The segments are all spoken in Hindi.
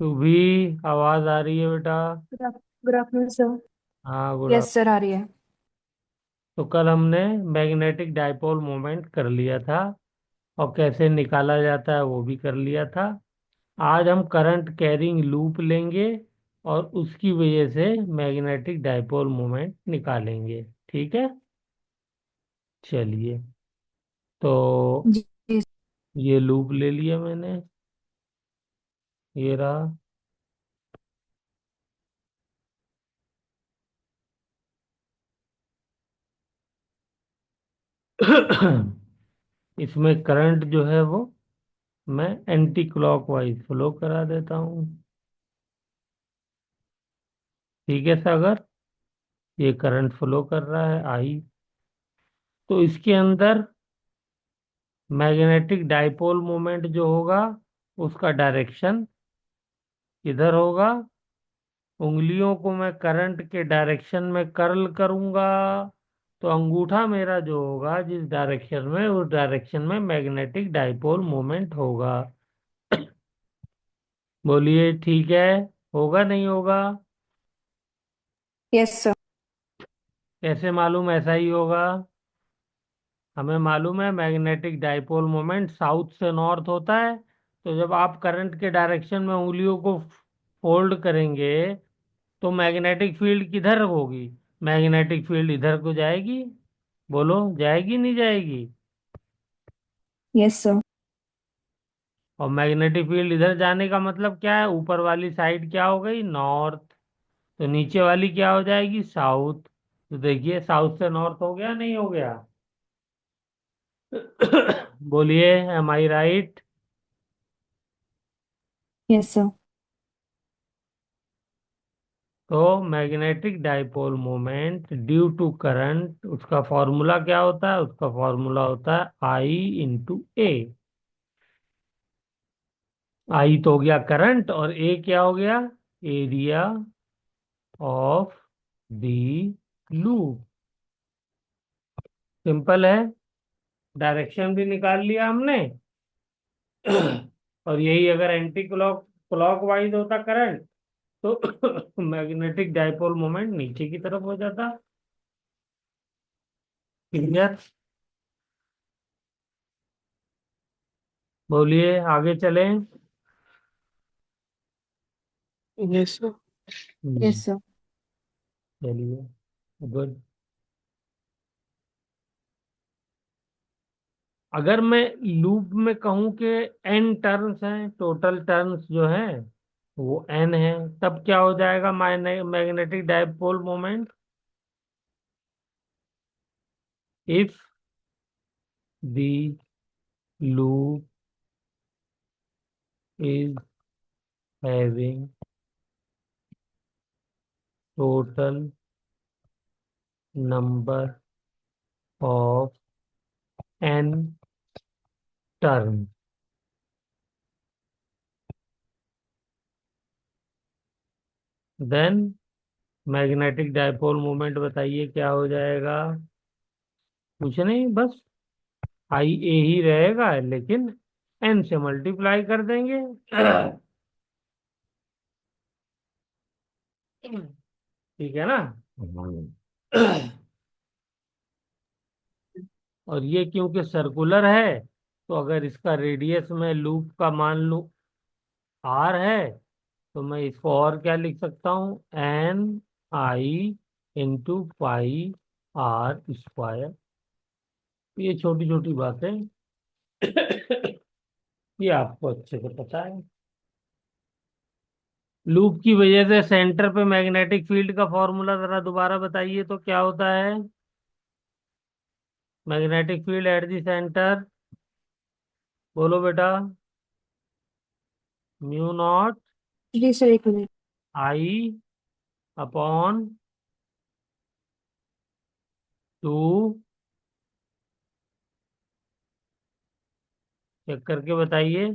तू भी आवाज आ रही है बेटा? Good afternoon sir. हाँ, गुड। यस सर, आ रही है। तो कल हमने मैग्नेटिक डाइपोल मोमेंट कर लिया था और कैसे निकाला जाता है वो भी कर लिया था। आज हम करंट कैरिंग लूप लेंगे और उसकी वजह से मैग्नेटिक डाइपोल मोमेंट निकालेंगे। ठीक है, चलिए। तो जी जी। ये लूप ले लिया मैंने, ये रहा। इसमें करंट जो है वो मैं एंटी क्लॉकवाइज फ्लो करा देता हूँ। ठीक है सागर, ये करंट फ्लो कर रहा है आई। तो इसके अंदर मैग्नेटिक डाइपोल मोमेंट जो होगा उसका डायरेक्शन इधर होगा। उंगलियों को मैं करंट के डायरेक्शन में कर्ल करूंगा, तो अंगूठा मेरा जो होगा जिस डायरेक्शन में, उस डायरेक्शन में मैग्नेटिक डाइपोल मोमेंट होगा। बोलिए ठीक है, होगा नहीं होगा? Yes sir. कैसे मालूम ऐसा ही होगा? हमें मालूम है मैग्नेटिक डाइपोल मोमेंट साउथ से नॉर्थ होता है। तो जब आप करंट के डायरेक्शन में उंगलियों को फोल्ड करेंगे तो मैग्नेटिक फील्ड किधर होगी? मैग्नेटिक फील्ड इधर को जाएगी। बोलो, जाएगी नहीं जाएगी? Yes sir. और मैग्नेटिक फील्ड इधर जाने का मतलब क्या है? ऊपर वाली साइड क्या हो गई? नॉर्थ। तो नीचे वाली क्या हो जाएगी? साउथ। तो देखिए, साउथ से नॉर्थ हो गया नहीं हो गया? बोलिए, am I right? Yes sir. तो magnetic dipole moment due to current, उसका फॉर्मूला क्या होता है? उसका फॉर्मूला होता है आई इंटू ए। आई तो हो गया करंट और ए क्या हो गया? Area of the loop. Simple है, डायरेक्शन भी निकाल लिया हमने। और यही अगर एंटी क्लॉक वाइज होता करंट तो मैग्नेटिक डाइपोल मोमेंट नीचे की तरफ हो जाता। क्लियर? बोलिए, आगे चलें। Yes sir. Hmm, yes sir. चलिए, गुड। अगर मैं लूप में कहूं कि एन टर्न्स हैं, टोटल टर्न्स जो हैं वो एन है, तब क्या हो जाएगा magnetic dipole moment? If the loop is having total number of N turn, then magnetic dipole moment बताइए क्या हो जाएगा? कुछ नहीं, बस आई ए ही रहेगा, लेकिन एन से मल्टीप्लाई कर देंगे। ठीक है ना? और ये क्योंकि सर्कुलर है, तो अगर इसका रेडियस में लूप का मान लूं आर है, तो मैं इसको और क्या लिख सकता हूँ? N I into pi R square. ये छोटी छोटी बातें ये आपको अच्छे से पता है। लूप की वजह से सेंटर पे मैग्नेटिक फील्ड का फॉर्मूला जरा दोबारा बताइए तो क्या होता है? Magnetic field at the centre, बोलो बेटा। म्यू नॉट जी सर, एक minute. I upon two, check करके बताइए।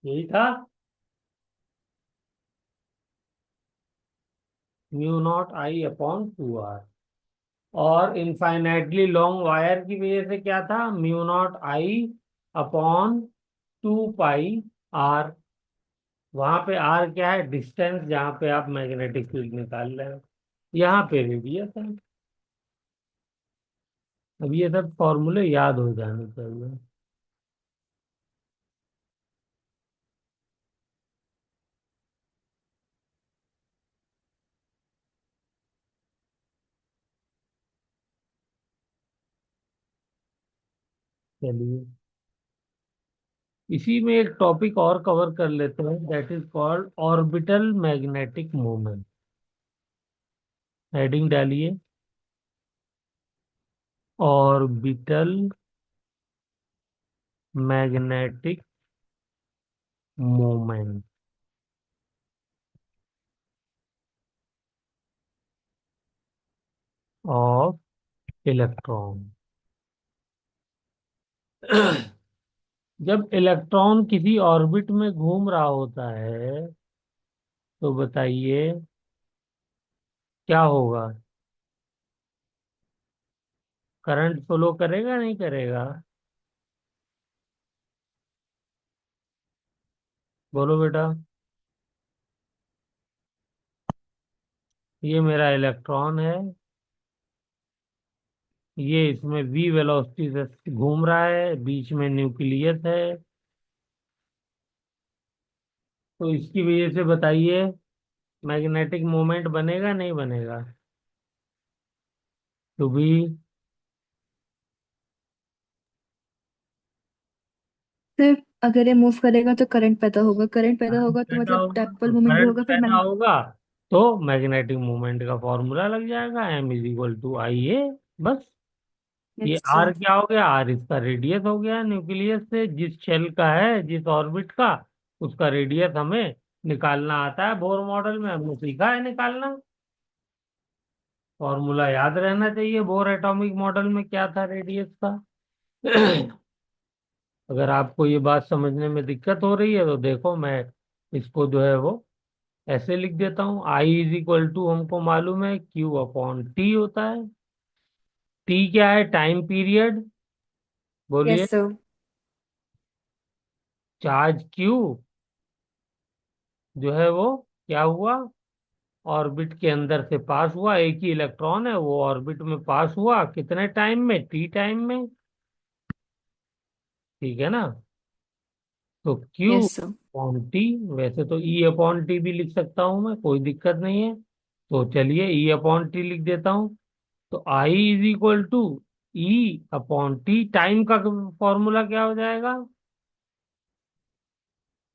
यही था, mu naught I upon two R. और इनफाइनाइटली लॉन्ग वायर की वजह से क्या था, mu naught I upon 2 pi R. वहां पे आर क्या है, डिस्टेंस जहां पे आप मैग्नेटिक फील्ड निकाल रहे हो। यहाँ पे रेडियस है। अब ये सब फॉर्मूले याद हो जाने चाहिए। चलिए, इसी में एक टॉपिक और कवर कर लेते हैं, that is called orbital magnetic moment. Heading डालिए, orbital magnetic moment of electron. जब इलेक्ट्रॉन किसी ऑर्बिट में घूम रहा होता है, तो बताइए क्या होगा। करंट फ्लो करेगा नहीं करेगा? बोलो बेटा। ये मेरा इलेक्ट्रॉन है, ये इसमें v वेलोसिटी से घूम रहा है, बीच में न्यूक्लियस है। तो इसकी वजह से बताइए मैग्नेटिक मोमेंट बनेगा नहीं बनेगा? तो भी सिर्फ अगर ये मूव करेगा तो करंट पैदा होगा, करंट पैदा करंट होगा तो पैदा मतलब होगा, डाइपोल तो मोमेंट भी करंट होगा, फिर पैदा मैग। होगा, तो मैग्नेटिक मोमेंट का फॉर्मूला लग जाएगा, M = I A। बस। ये यस सर। आर क्या हो गया, आर इसका रेडियस हो गया न्यूक्लियस से, जिस शेल का है, जिस ऑर्बिट का, उसका रेडियस हमें निकालना आता है। बोर मॉडल में हमने सीखा है निकालना। फॉर्मूला याद रहना चाहिए, बोर एटॉमिक मॉडल में क्या था रेडियस का। अगर आपको ये बात समझने में दिक्कत हो रही है तो देखो, मैं इसको जो है वो ऐसे लिख देता हूँ। I = हमको मालूम है Q/T होता है। टी क्या है, टाइम पीरियड। बोलिए। Yes sir. चार्ज Q जो है वो क्या हुआ, ऑर्बिट के अंदर से पास हुआ। एक ही इलेक्ट्रॉन है, वो ऑर्बिट में पास हुआ कितने टाइम में, T टाइम में। ठीक है ना? तो Q yes sir. Upon T, वैसे तो E/T भी लिख सकता हूं मैं, कोई दिक्कत नहीं है। तो चलिए E/T लिख देता हूं। तो I = E/T, टाइम का फॉर्मूला क्या हो जाएगा,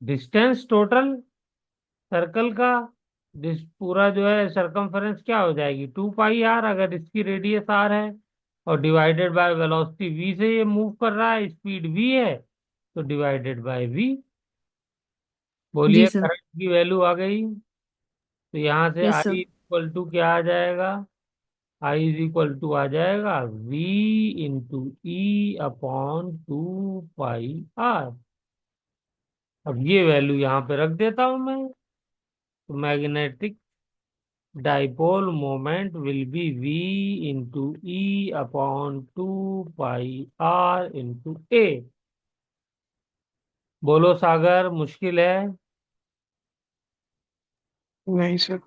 डिस्टेंस टोटल सर्कल का, पूरा जो है सरकमफेरेंस क्या हो जाएगी, 2 पाई आर, अगर इसकी रेडियस आर है, और डिवाइडेड बाय वेलोसिटी v से ये मूव कर रहा है, स्पीड v है, तो डिवाइडेड बाय v। जी बोलिए सर। करंट की वैल्यू आ गई। तो यहाँ से yes I sir. Equal to क्या आ जाएगा, I = आ जाएगा V × E/2 पाई आर। अब ये वैल्यू यहाँ पे रख देता हूं मैं। तो magnetic dipole moment will be V × E/2 pi R × A। बोलो सागर, मुश्किल है? नहीं सर।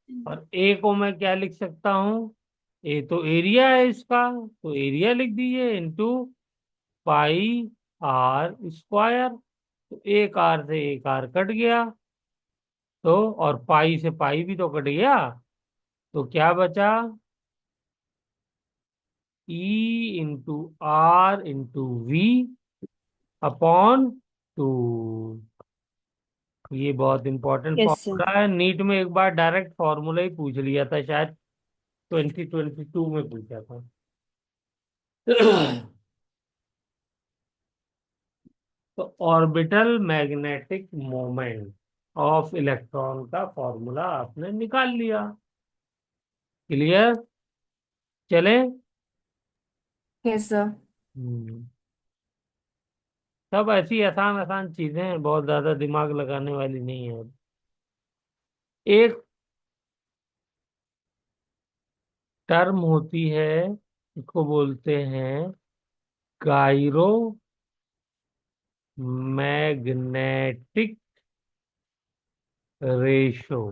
और ए को मैं क्या लिख सकता हूँ, ए तो एरिया है इसका, तो एरिया लिख दीजिए इंटू पाई R²। तो एक आर से एक आर कट गया, तो और पाई से पाई भी तो कट गया, तो क्या बचा, E × R × V अपॉन 2। ये बहुत इंपॉर्टेंट यस सर। फॉर्मूला है, नीट में एक बार डायरेक्ट फॉर्मूला ही पूछ लिया था शायद, 2022 में पूछा था। तो orbital magnetic moment of electron का फॉर्मूला आपने निकाल लिया। क्लियर? चले। Yes sir. हम्म, सब ऐसी आसान आसान चीजें हैं, बहुत ज्यादा दिमाग लगाने वाली नहीं है। एक टर्म होती है, इसको बोलते हैं गायरो मैग्नेटिक रेशो।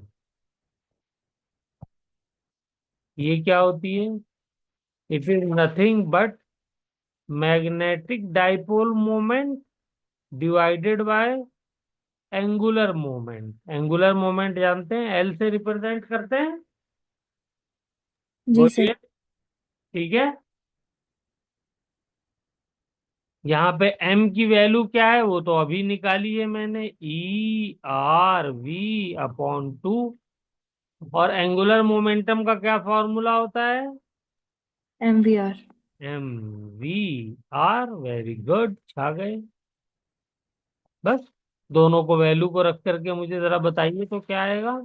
ये क्या होती है? It is nothing but magnetic dipole moment divided by angular moment. Angular moment जानते हैं, एल से रिप्रेजेंट करते हैं। जी सर। बोलिए। ठीक है। यहाँ पे एम की वैल्यू क्या है वो तो अभी निकाली है मैंने, E r v/2। और एंगुलर मोमेंटम का क्या फॉर्मूला होता है? MVR। mv/, वेरी गुड, छा गए। बस दोनों को वैल्यू को रख करके मुझे जरा बताइए तो क्या आएगा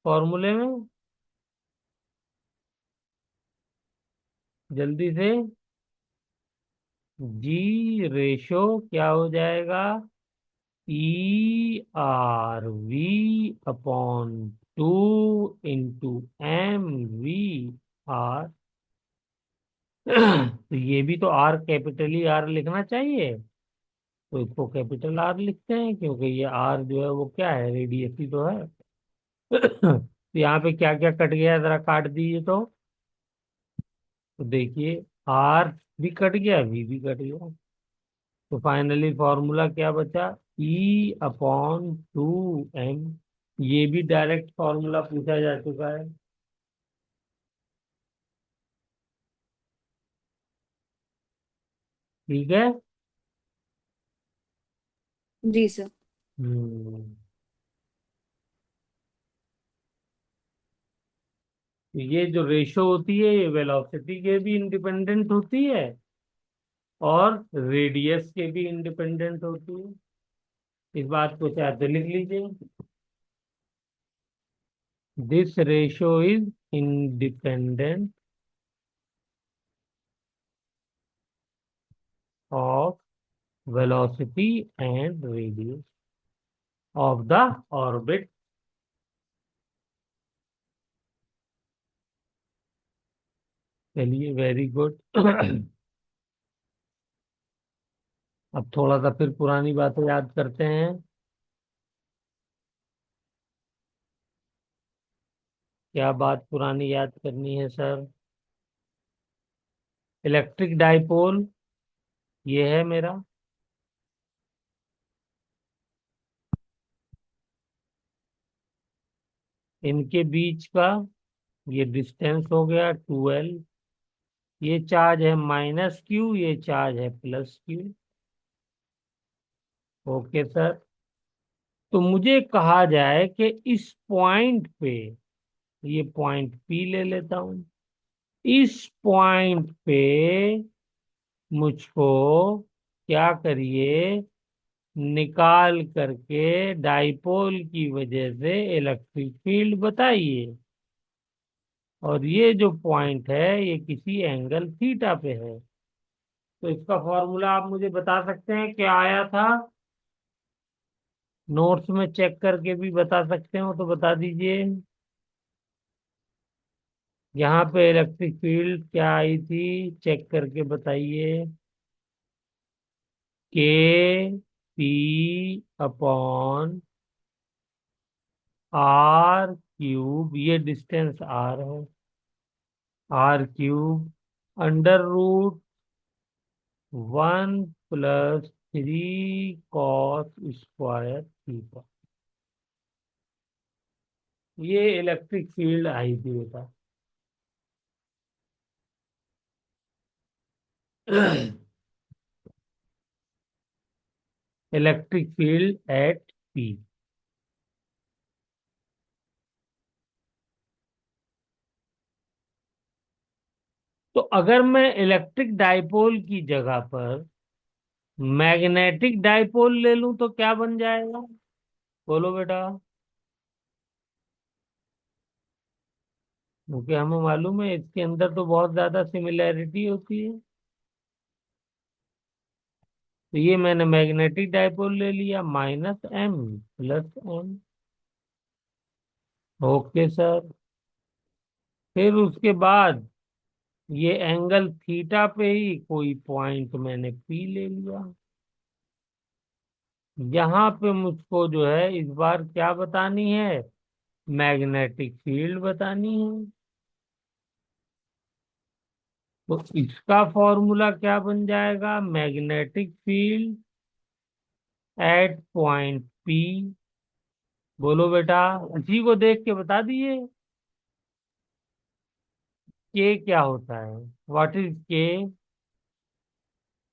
फॉर्मूले में, जल्दी से। जी रेशो क्या हो जाएगा? E r v/2 into mv/। तो ये भी तो आर कैपिटल ही आर लिखना चाहिए, तो इसको कैपिटल आर लिखते हैं क्योंकि ये आर जो है वो क्या है, रेडियस ही तो है। तो यहाँ पे क्या क्या कट गया जरा काट दीजिए तो देखिए, आर भी कट गया, वी भी कट गया। तो फाइनली फॉर्मूला क्या बचा? E/2m। ये भी डायरेक्ट फॉर्मूला पूछा जा चुका है। ठीक है। जी सर। हम्म। तो ये जो रेशो होती है ये वेलोसिटी के भी इंडिपेंडेंट होती है और रेडियस के भी इंडिपेंडेंट होती है। इस बात को चाहे तो लिख लीजिए, this ratio is independent of velocity and radius of the orbit. चलिए, वेरी गुड। अब थोड़ा सा फिर पुरानी बातें याद करते हैं। क्या बात पुरानी याद करनी है सर? इलेक्ट्रिक डाइपोल ये है मेरा, इनके बीच का ये डिस्टेंस हो गया 12। ये चार्ज है -q, ये चार्ज है +q। Okay sir. तो मुझे कहा जाए कि इस पॉइंट पे, ये पॉइंट P ले लेता हूं, इस पॉइंट पे मुझको क्या करिए, निकाल करके डाइपोल की वजह से इलेक्ट्रिक फील्ड बताइए। और ये जो पॉइंट है ये किसी एंगल थीटा पे है। तो इसका फॉर्मूला आप मुझे बता सकते हैं क्या आया था? नोट्स में चेक करके भी बता सकते हो तो बता दीजिए। यहाँ पे इलेक्ट्रिक फील्ड क्या आई थी, चेक करके बताइए। K p/r क्यूब, ये डिस्टेंस r है, r³ √1+3 cos² थीटा। ये इलेक्ट्रिक फील्ड आई थी बेटा। Electric field at P। तो अगर मैं इलेक्ट्रिक डाइपोल की जगह पर मैग्नेटिक डाइपोल ले लूं तो क्या बन जाएगा? बोलो बेटा। क्योंकि हमें मालूम है इसके अंदर तो बहुत ज्यादा सिमिलैरिटी होती है। तो ये मैंने मैग्नेटिक डाइपोल ले लिया, -m + m। Okay sir. फिर उसके बाद ये एंगल थीटा पे ही कोई पॉइंट मैंने पी ले लिया। यहाँ पे मुझको जो है इस बार क्या बतानी है, मैग्नेटिक फील्ड बतानी है। तो इसका फॉर्मूला क्या बन जाएगा, magnetic field eight point P. बोलो बेटा, इसी को देख के बता दिए। के क्या होता है, व्हाट इज के?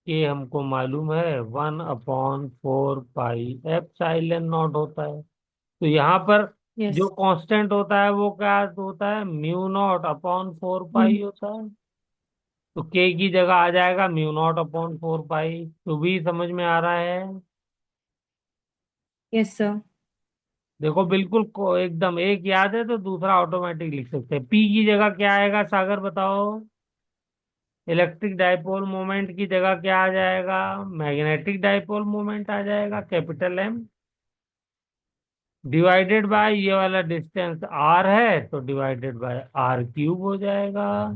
के हमको मालूम है 1/4 पाई एप्सिलॉन नॉट होता है। तो यहाँ पर यस। जो कांस्टेंट होता है वो क्या होता है, म्यू 0/4 पाई होता है। तो के की जगह आ जाएगा म्यू 0/4 पाई। तो भी समझ में आ रहा है। Yes sir. देखो बिल्कुल एकदम एक याद है तो दूसरा ऑटोमेटिक लिख सकते हैं। पी की जगह क्या आएगा सागर बताओ, इलेक्ट्रिक डाइपोल मोमेंट की जगह क्या आ जाएगा, मैग्नेटिक डाइपोल मोमेंट आ जाएगा, कैपिटल एम। डिवाइडेड बाय ये वाला डिस्टेंस आर है तो डिवाइडेड बाय r³ हो जाएगा।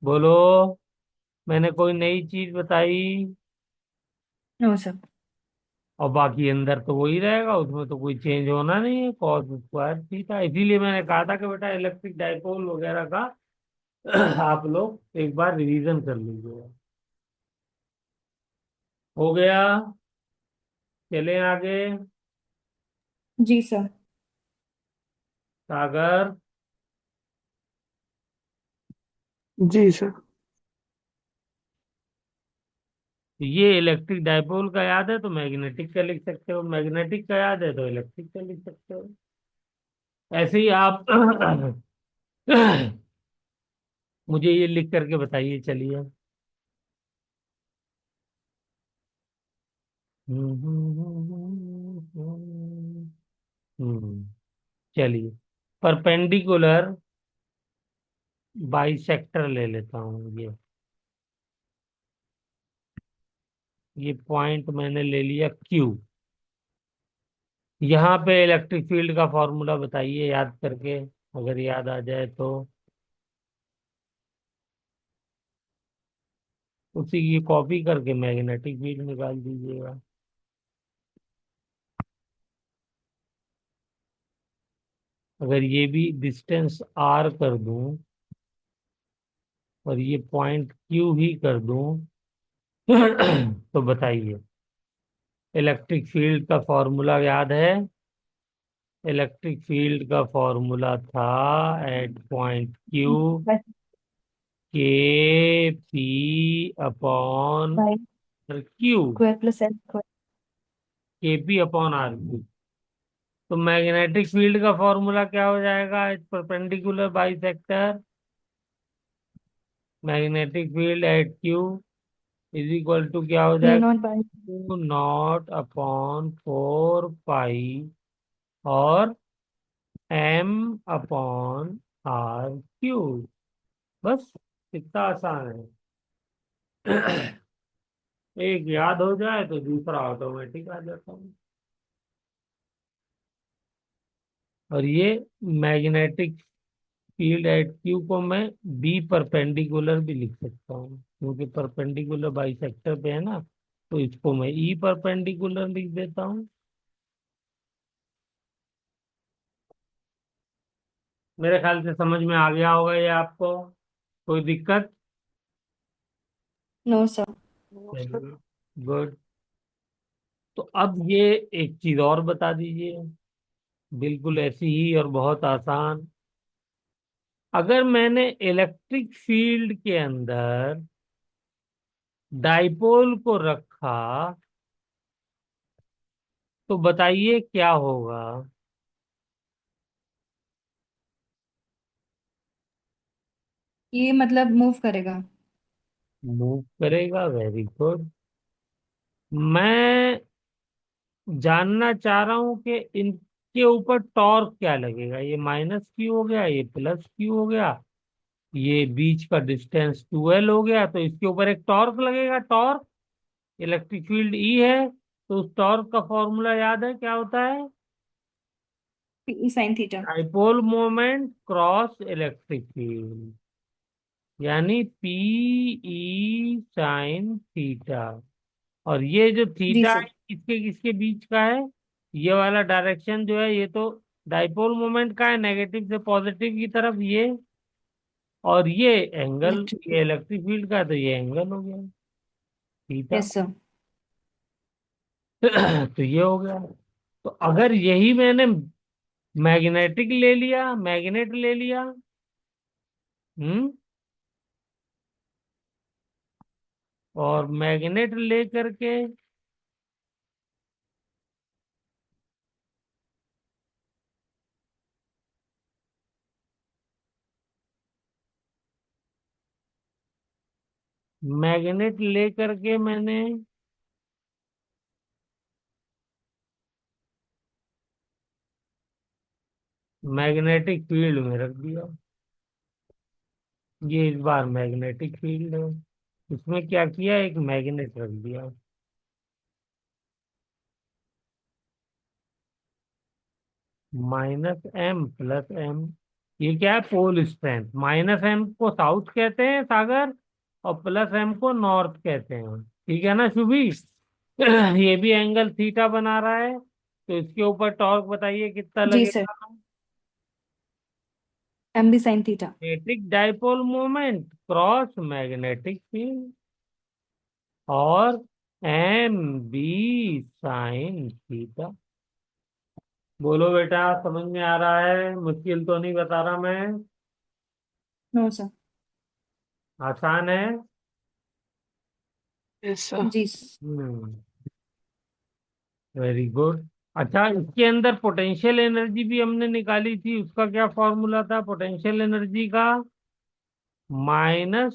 बोलो, मैंने कोई नई चीज बताई? No sir. और बाकी अंदर तो वही रहेगा, उसमें तो कोई चेंज होना नहीं है, कॉस स्क्वायर थीटा। इसीलिए मैंने कहा था कि बेटा इलेक्ट्रिक डाइपोल वगैरह का आप लोग एक बार रिवीजन कर लीजिएगा। हो गया, चलें आगे। जी सर। सागर, जी सर। ये इलेक्ट्रिक डाइपोल का याद है तो मैग्नेटिक का लिख सकते हो, मैग्नेटिक का याद है तो इलेक्ट्रिक का लिख सकते हो। ऐसे ही आप मुझे ये लिख करके बताइए, चलिए। हम्म, चलिए, परपेंडिकुलर बाइसेक्टर ले लेता हूँ। ये पॉइंट मैंने ले लिया क्यू। यहाँ पे इलेक्ट्रिक फील्ड का फॉर्मूला बताइए याद करके, अगर याद आ जाए तो। उसी की कॉपी करके मैग्नेटिक फील्ड निकाल दीजिएगा। अगर ये भी डिस्टेंस आर कर दूं और ये पॉइंट क्यू ही कर दूं तो बताइए, इलेक्ट्रिक फील्ड का फॉर्मूला याद है? इलेक्ट्रिक फील्ड का फॉर्मूला था at point Q, K P upon by Q, square plus L square. K P upon r³। तो मैग्नेटिक फील्ड का फॉर्मूला क्या हो जाएगा, perpendicular bisector, magnetic field at Q is equal to क्या हो म्यू जाएगा, नॉट बाई। म्यू 0/4 पाई और m/r³। बस, कितना आसान है। एक याद हो जाए तो दूसरा ऑटोमेटिक आ जाता है। और ये मैग्नेटिक फील्ड एट क्यू को मैं बी परपेंडिकुलर भी लिख सकता हूँ, क्योंकि परपेंडिकुलर बाइसेक्टर पे है ना। तो इसको मैं ई परपेंडिकुलर लिख देता हूँ। मेरे ख्याल से समझ में आ गया होगा ये आपको, कोई दिक्कत? No sir. चलिए, गुड। तो अब ये एक चीज और बता दीजिए, बिल्कुल ऐसी ही और बहुत आसान। अगर मैंने इलेक्ट्रिक फील्ड के अंदर डाइपोल को रखा तो बताइए क्या होगा। ये मतलब मूव करेगा। मूव करेगा, वेरी गुड। मैं जानना चाह रहा हूं कि इनके ऊपर टॉर्क क्या लगेगा। ये -q हो गया, ये +q हो गया, ये बीच का डिस्टेंस 2l हो गया। तो इसके ऊपर एक टॉर्क लगेगा, टॉर्क। इलेक्ट्रिक फील्ड ई है तो उस टॉर्क का फॉर्मूला याद है क्या होता है? P sine theta. Dipole moment cross electric field, यानी P/E sin थीटा। और ये जो जी थीटा है सर। किसके किसके बीच का है? ये वाला डायरेक्शन जो है ये तो डाइपोल मोमेंट का है, नेगेटिव से पॉजिटिव की तरफ ये। और ये एंगल, इलेक्ट्रिक। ये इलेक्ट्रिक फील्ड का है, तो ये एंगल हो गया थीटा। Yes sir. तो ये हो गया। तो अगर यही मैंने मैग्नेटिक ले लिया, मैग्नेट ले लिया, हम्म, और मैग्नेट ले करके मैग्नेट ले करके मैंने मैग्नेटिक फील्ड में रख दिया। ये इस बार मैग्नेटिक फील्ड है, इसमें क्या किया, एक मैग्नेट रख दिया। -M+M, ये क्या है, पोल स्ट्रेंथ। -M को साउथ कहते हैं सागर, और +M को नॉर्थ कहते हैं। ठीक है ना शुभी? ये भी एंगल थीटा बना रहा है, तो इसके ऊपर टॉर्क बताइए कितना जी सर। लगेगा? M B sine theta. Magnetic dipole moment cross magnetic field, और M/B sin थीटा। बोलो बेटा, समझ में आ रहा है? मुश्किल तो नहीं बता रहा मैं? No sir. आसान है। Yes sir. जी। Hmm, very good. अच्छा, इसके अंदर पोटेंशियल एनर्जी भी हमने निकाली थी, उसका क्या फॉर्मूला था पोटेंशियल एनर्जी का? -P⃗.E⃗।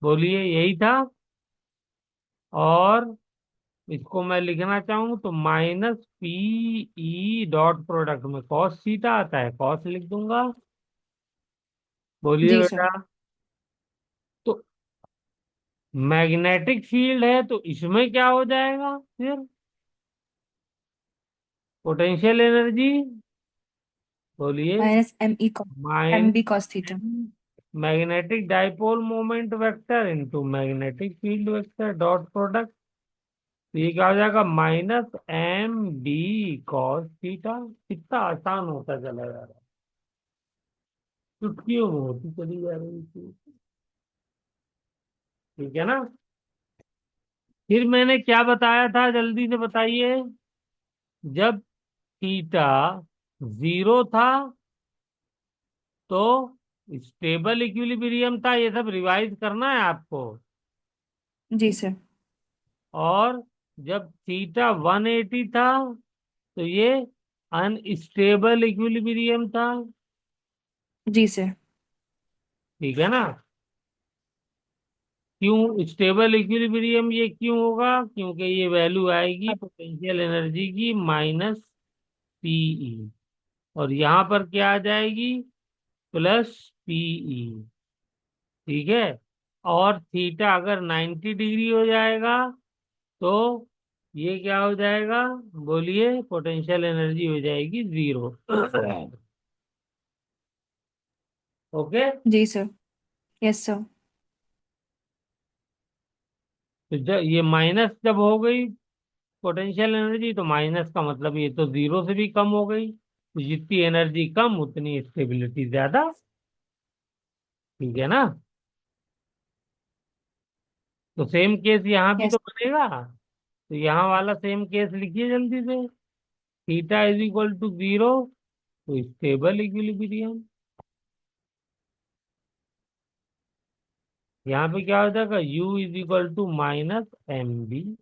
बोलिए, यही था। और इसको मैं लिखना चाहूँ तो -PE डॉट प्रोडक्ट में कॉस थीटा आता है, कॉस लिख दूंगा। बोलिए जी सर। बेटा। तो मैग्नेटिक फील्ड है तो इसमें क्या हो जाएगा फिर? पोटेंशियल एनर्जी, बोलिए। -ME mine MB cos theta. Magnetic dipole moment vector into magnetic field vector dot product. तो ये क्या हो जाएगा, -MB cos थीटा। कितना आसान होता चला जा रहा है, चुटकियों में होती चली जा रही थी। ठीक है ना? फिर मैंने क्या बताया था, जल्दी से बताइए। जब थीटा 0 था तो स्टेबल इक्विलिब्रियम था, ये सब रिवाइज करना है आपको। जी सर। और जब थीटा 180 था तो ये अनस्टेबल इक्विलिब्रियम था। जी सर। ठीक है ना? क्यों स्टेबल इक्विलिब्रियम, ये क्यों होगा? क्योंकि ये वैल्यू आएगी पोटेंशियल एनर्जी की -PE, और यहाँ पर क्या आ जाएगी, +PE। ठीक है? और थीटा अगर 90 डिग्री हो जाएगा तो ये क्या हो जाएगा? बोलिए, पोटेंशियल एनर्जी हो जाएगी 0। ओके। जी सर। Yes sir. तो जब ये माइनस जब हो गई पोटेंशियल एनर्जी, तो माइनस का मतलब ये तो 0 से भी कम हो गई, तो जितनी एनर्जी कम उतनी स्टेबिलिटी ज्यादा। ठीक है ना? तो सेम केस यहाँ भी तो यस। बनेगा। तो यहाँ वाला सेम केस लिखिए जल्दी से। थीटा इज इक्वल टू 0, तो स्टेबल इक्विलिब्रियम। यहाँ पे क्या हो जाएगा, U is equal to -MB।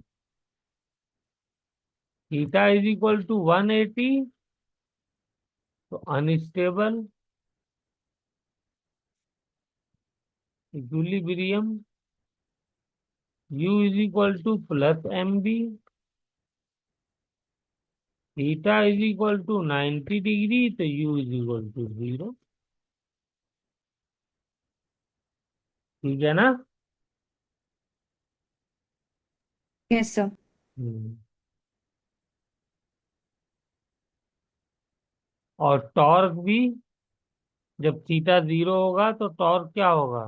Theta is equal to 180, तो unstable equilibrium. U is equal to +MB। Theta is equal to 90 degree, तो U इज इक्वल टू 0। ठीक है ना? Yes sir. हम्म। और टॉर्क भी, जब थीटा जीरो होगा तो टॉर्क क्या होगा?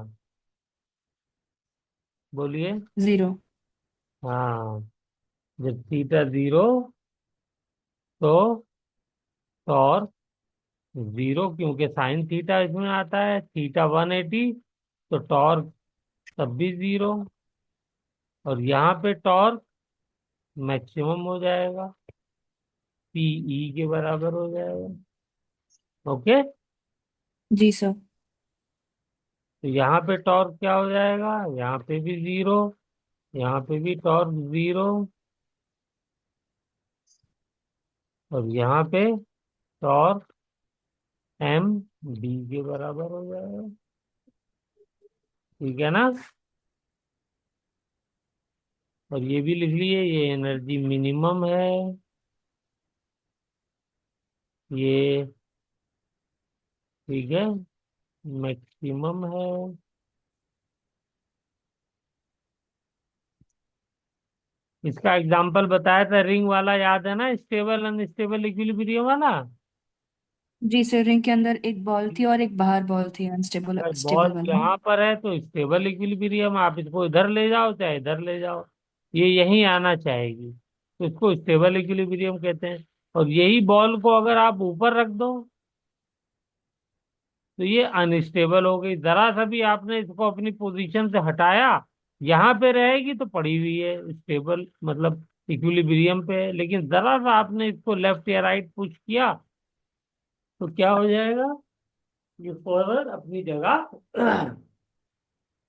बोलिए। जीरो। हाँ, जब थीटा जीरो तो टॉर्क जीरो, क्योंकि साइन थीटा इसमें आता है, थीटा 180, तो टॉर्क तब भी जीरो। और यहाँ पे टॉर्क मैक्सिमम हो जाएगा, पीई के बराबर हो जाएगा। ओके। जी सर। तो यहाँ पे टॉर्क क्या हो जाएगा? यहाँ पे भी जीरो, यहाँ पे भी टॉर्क जीरो, और यहाँ पे टॉर्क एम डी के बराबर हो जाएगा। ठीक है ना? और ये भी लिख लिए, ये एनर्जी मिनिमम है, ये ठीक है मैक्सिमम है। इसका एग्जाम्पल बताया था रिंग वाला, याद है ना? स्टेबल अनस्टेबल इक्विलिब्रियम वाला। जी सर, रिंग के अंदर एक बॉल थी और एक बाहर बॉल थी, अनस्टेबल अगर स्टेबल बॉल वाला। यहाँ पर है तो स्टेबल इक्विलिब्रियम, आप इसको इधर ले जाओ चाहे इधर ले जाओ, ये यहीं आना चाहेगी, तो इसको स्टेबल इक्विलिब्रियम कहते हैं। और यही बॉल को अगर आप ऊपर रख दो तो ये अनस्टेबल हो गई। जरा सा भी आपने इसको अपनी पोजीशन से हटाया, यहाँ पे रहेगी तो पड़ी हुई है स्टेबल, मतलब इक्विलिब्रियम पे है। लेकिन जरा सा आपने इसको लेफ्ट या राइट पुश किया तो क्या हो जाएगा? ये फॉरवर्ड अपनी जगह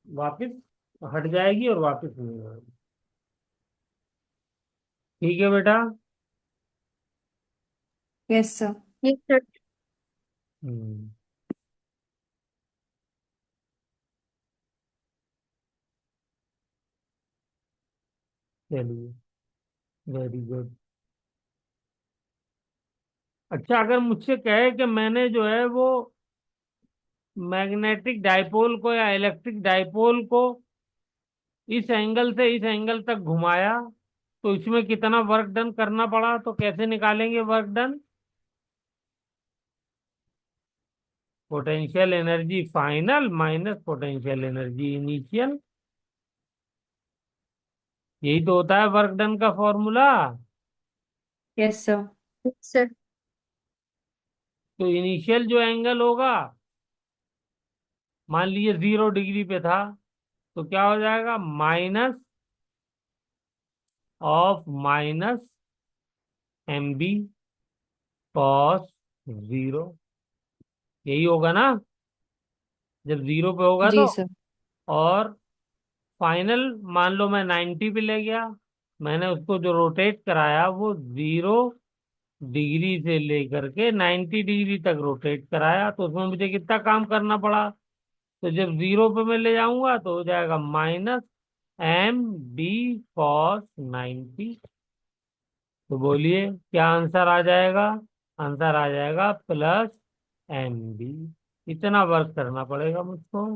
वापस हट जाएगी और वापस नहीं आएगी। ठीक है बेटा। Yes sir. Yes sir. Hmm. चलिए, वेरी गुड। अच्छा, अगर मुझसे कहे कि मैंने जो है वो मैग्नेटिक डाइपोल को या इलेक्ट्रिक डाइपोल को इस एंगल से इस एंगल तक घुमाया तो इसमें कितना वर्क डन करना पड़ा, तो कैसे निकालेंगे work done? Potential energy final minus potential energy initial, यही तो होता है वर्क डन का formula. Yes sir. Yes sir. तो इनिशियल जो एंगल होगा, मान लीजिए 0 डिग्री पे था, तो क्या हो जाएगा? Minus of minus M B cos zero, यही होगा ना जब जीरो पे होगा तो। जी सर। और फाइनल, मान लो मैं 90 पे ले गया, मैंने उसको जो रोटेट कराया वो 0 डिग्री से लेकर के 90 डिग्री तक रोटेट कराया, तो उसमें मुझे कितना काम करना पड़ा? तो जब जीरो पे मैं ले जाऊंगा तो हो जाएगा माइनस एम बी कॉस 90। तो बोलिए क्या आंसर आ जाएगा? आंसर आ जाएगा प्लस एम बी। इतना वर्क करना पड़ेगा मुझको।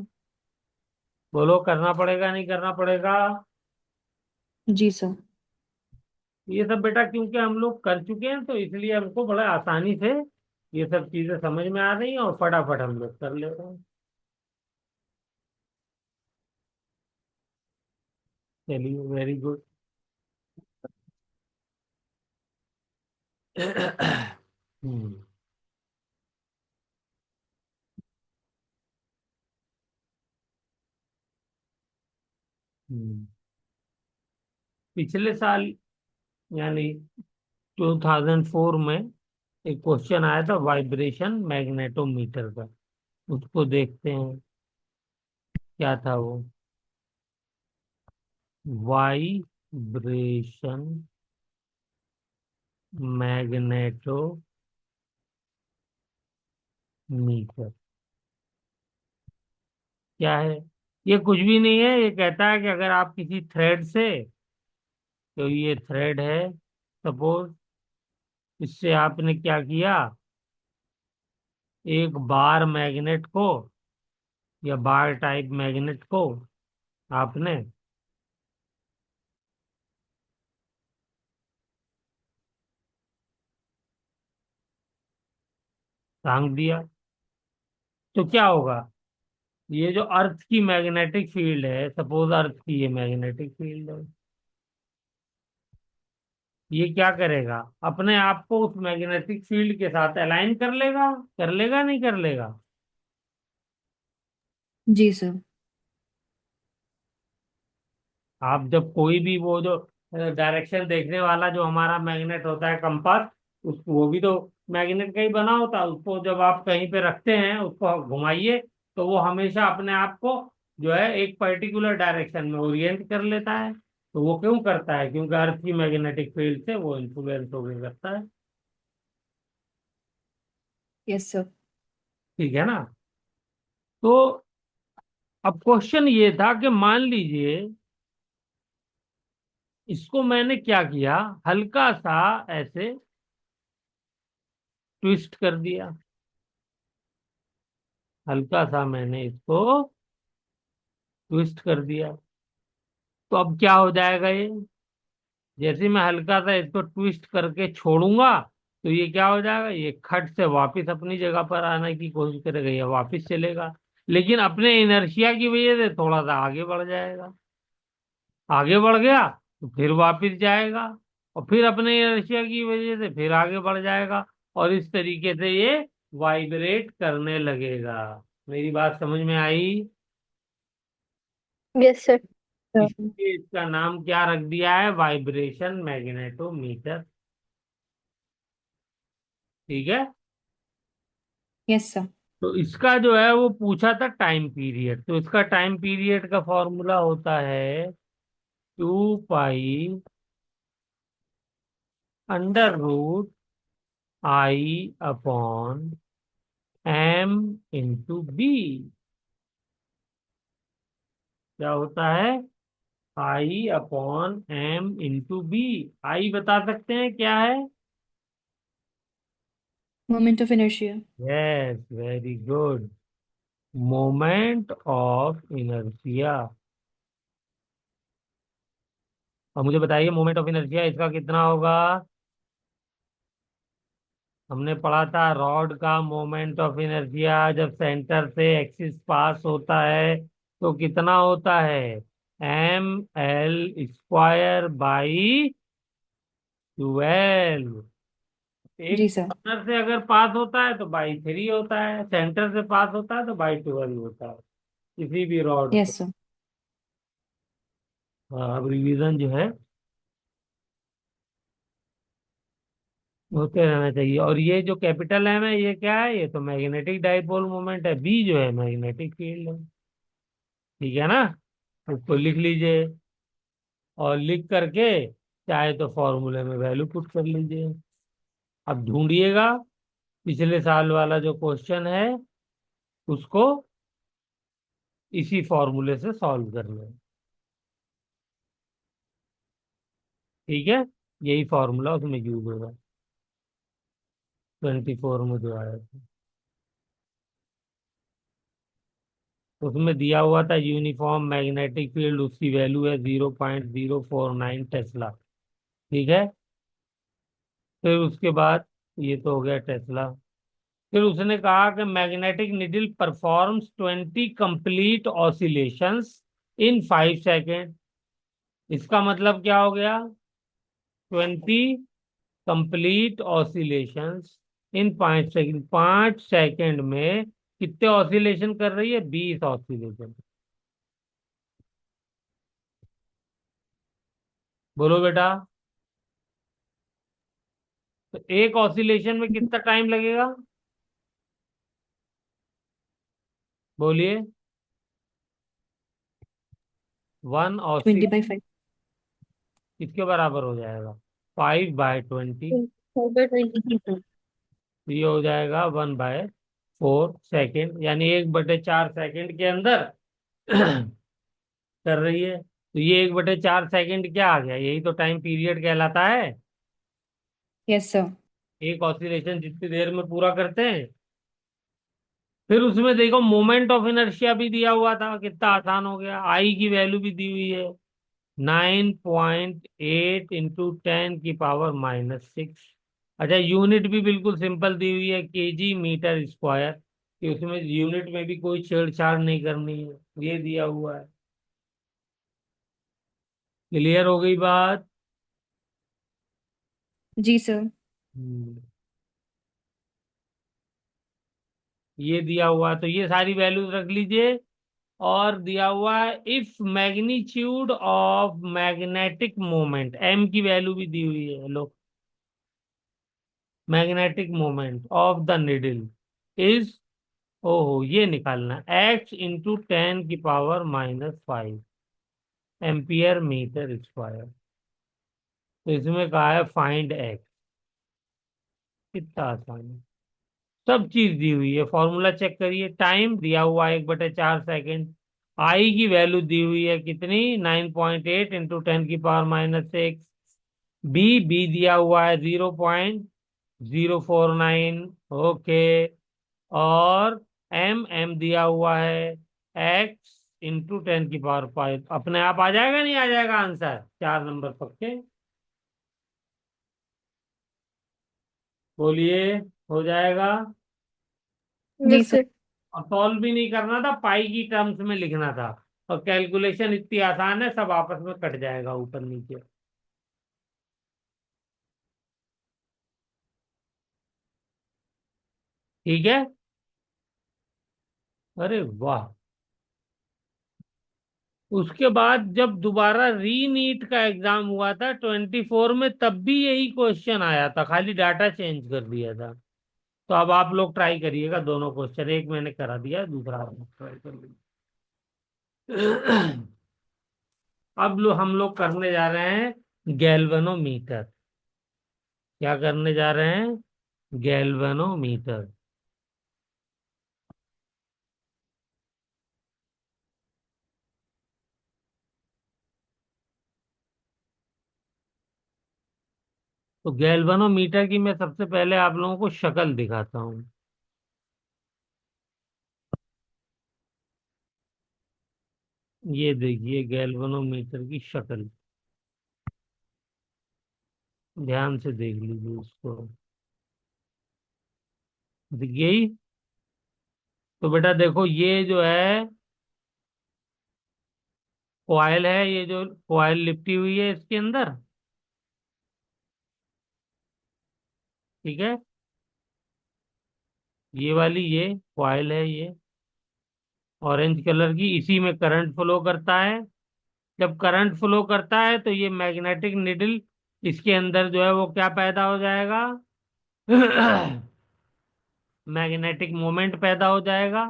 बोलो, करना पड़ेगा नहीं करना पड़ेगा? जी सर। ये सब बेटा क्योंकि हम लोग कर चुके हैं तो इसलिए हमको बड़ा आसानी से ये सब चीजें समझ में आ रही हैं और फटाफट हम लोग कर ले रहे हैं। चलिए, वेरी गुड। हम्म। हम्म। पिछले साल यानी 2004 में एक क्वेश्चन आया था वाइब्रेशन मैग्नेटोमीटर का, उसको देखते हैं क्या था वो। वाइब्रेशन मैग्नेटोमीटर क्या है? ये कुछ भी नहीं है, ये कहता है कि अगर आप किसी थ्रेड से, तो ये थ्रेड है सपोज, इससे आपने क्या किया, एक बार मैग्नेट को या बार टाइप मैग्नेट को आपने टांग दिया। तो क्या होगा, ये जो अर्थ की मैग्नेटिक फील्ड है, सपोज अर्थ की ये मैग्नेटिक फील्ड है, ये क्या करेगा, अपने आप को उस मैग्नेटिक फील्ड के साथ अलाइन कर लेगा नहीं कर लेगा। जी सर। आप जब कोई भी वो जो डायरेक्शन देखने वाला जो हमारा मैग्नेट होता है, कंपास, उस वो भी तो मैग्नेट का ही बना होता है। उसको जब आप कहीं पे रखते हैं, उसको घुमाइए, तो वो हमेशा अपने आप को जो है एक पर्टिकुलर डायरेक्शन में ओरिएंट कर लेता है। तो वो क्यों करता है, क्योंकि अर्थ की मैग्नेटिक फील्ड से वो इन्फ्लुएंस होकर करता है। Yes sir. ठीक है ना। तो अब क्वेश्चन ये था कि मान लीजिए इसको मैंने क्या किया, हल्का सा ऐसे ट्विस्ट कर दिया, हल्का सा मैंने इसको ट्विस्ट कर दिया। तो अब क्या हो जाएगा ये, जैसे ही मैं हल्का सा इसको ट्विस्ट करके छोड़ूंगा, तो ये क्या हो जाएगा, ये खट से वापस अपनी जगह पर आने की कोशिश करेगा, ये वापस चलेगा, लेकिन अपने इनर्शिया की वजह से थोड़ा सा आगे बढ़ जाएगा। आगे बढ़ गया तो फिर वापस जाएगा, और फिर अपने इनर्शिया की वजह से फिर आगे बढ़ जाएगा, और इस तरीके से ये वाइब्रेट करने लगेगा। मेरी बात समझ में आई। Yes sir. इसलिए इसका नाम क्या रख दिया है, वाइब्रेशन मैग्नेटोमीटर। ठीक है। Yes sir. तो इसका जो है वो पूछा था टाइम पीरियड, तो इसका टाइम पीरियड का फॉर्मूला होता है 2 पाई √I/m/b। क्या होता है, I/m/b। आई बता सकते हैं क्या है। Moment of inertia. Yes, very good, moment of inertia. और मुझे बताइए मोमेंट ऑफ इनर्शिया इसका कितना होगा। हमने पढ़ा था रॉड का मोमेंट ऑफ इनर्शिया जब सेंटर से एक्सिस पास होता है तो कितना होता है, ml² बाई 12। एक जी सर। कॉर्नर से अगर पास होता है तो बाई 3 होता है, सेंटर से पास होता है तो बाई 12 होता है, किसी भी रॉड को। Yes sir. हाँ, अब रिवीजन जो है होते रहना चाहिए। और ये जो कैपिटल एम है ये क्या है, ये तो मैग्नेटिक डाइपोल मोमेंट है, बी जो है मैग्नेटिक फील्ड है। ठीक है ना। उसको लिख लीजिए, और लिख करके चाहे तो फॉर्मूले में वैल्यू पुट कर लीजिए। अब ढूंढिएगा पिछले साल वाला जो क्वेश्चन है, उसको इसी फॉर्मूले से सॉल्व करना है। ठीक है, यही फॉर्मूला उसमें यूज होगा, 24 में जो आया था। उसमें दिया हुआ था यूनिफॉर्म मैग्नेटिक फील्ड, उसकी वैल्यू है 0.049 टेस्ला। ठीक है। फिर उसके बाद ये तो हो गया टेस्ला। फिर उसने कहा कि magnetic needle performs 20 complete oscillations in 5 second. इसका मतलब क्या हो गया, 20 complete oscillations in 5 second. 5 second में कितने ऑसिलेशन कर रही है, 20 ऑसिलेशन। बोलो बेटा। तो एक ऑसिलेशन में कितना टाइम लगेगा, बोलिए। 1 ऑसिलेशन 20/5। किसके बराबर हो जाएगा, 5/20। 4/20। तो ये हो जाएगा 1/4 सेकेंड, यानी 1/4 सेकेंड के अंदर कर रही है। तो ये 1/4 सेकेंड क्या आ गया, यही तो टाइम पीरियड कहलाता है। Yes sir. एक ऑसिलेशन जितनी देर में पूरा करते हैं। फिर उसमें देखो मोमेंट ऑफ इनर्शिया भी दिया हुआ था, कितना आसान हो गया, आई की वैल्यू भी दी हुई है, 9.8 × 10⁻⁻6। अच्छा, यूनिट भी बिल्कुल सिंपल दी हुई है, केजी मीटर स्क्वायर, कि उसमें यूनिट में भी कोई छेड़छाड़ नहीं करनी है, ये दिया हुआ है। क्लियर हो गई बात? जी सर। हम्म, ये दिया हुआ है, तो ये सारी वैल्यूज रख लीजिए। और दिया हुआ है if magnitude of magnetic moment, M की वैल्यू भी दी हुई है, लो। Magnetic moment of the needle is, ओहो, ये निकालना, x × 10⁻⁵ एम्पियर मीटर स्क्वायर। तो इसमें कहा है फाइंड एक्स। कितना आसान है। सब चीज दी हुई है, फॉर्मूला चेक करिए। टाइम दिया हुआ है 1/4 सेकेंड। आई की वैल्यू दी हुई है कितनी, 9.8 × 10⁻⁶। बी दिया हुआ है 0.049। ओके। और एम दिया हुआ है x × 10⁵ अपने आप आ जाएगा, नहीं आ जाएगा आंसर? 4 नंबर पक्के, बोलिए। हो जाएगा। जी यस सर। सर। और सॉल्व भी नहीं करना था, पाई की टर्म्स में लिखना था। और कैलकुलेशन इतनी आसान है, सब आपस में कट जाएगा ऊपर नीचे। ठीक है। अरे वाह। उसके बाद जब दोबारा री नीट का एग्जाम हुआ था 24 में, तब भी यही क्वेश्चन आया था, खाली डाटा चेंज कर दिया था। तो अब आप लोग ट्राई करिएगा दोनों क्वेश्चन, एक मैंने करा दिया, दूसरा आप लोग ट्राई कर लीजिए। हम लोग करने जा रहे हैं गैल्वेनोमीटर। क्या करने जा रहे हैं? गैल्वेनोमीटर। तो गैल्वेनोमीटर की मैं सबसे पहले आप लोगों को शक्ल दिखाता हूँ। ये देखिए गैल्वेनोमीटर की शक्ल, ध्यान से देख लीजिए इसको। दिख गई? तो बेटा देखो, ये जो है कॉइल है, ये जो कॉइल लिपटी हुई है इसके अंदर, ठीक है। ये वाली, ये कॉइल है, ये ऑरेंज कलर की, इसी में करंट फ्लो करता है। जब करंट फ्लो करता है तो ये मैग्नेटिक निडल, इसके अंदर जो है वो क्या पैदा हो जाएगा? मैग्नेटिक मोमेंट पैदा हो जाएगा,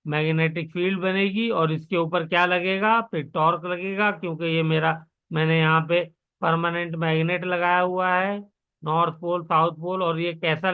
मैग्नेटिक फील्ड बनेगी, और इसके ऊपर क्या लगेगा? फिर टॉर्क लगेगा, क्योंकि ये मेरा, मैंने यहाँ पे परमानेंट मैग्नेट लगाया हुआ है, नॉर्थ पोल साउथ पोल। और ये कैसा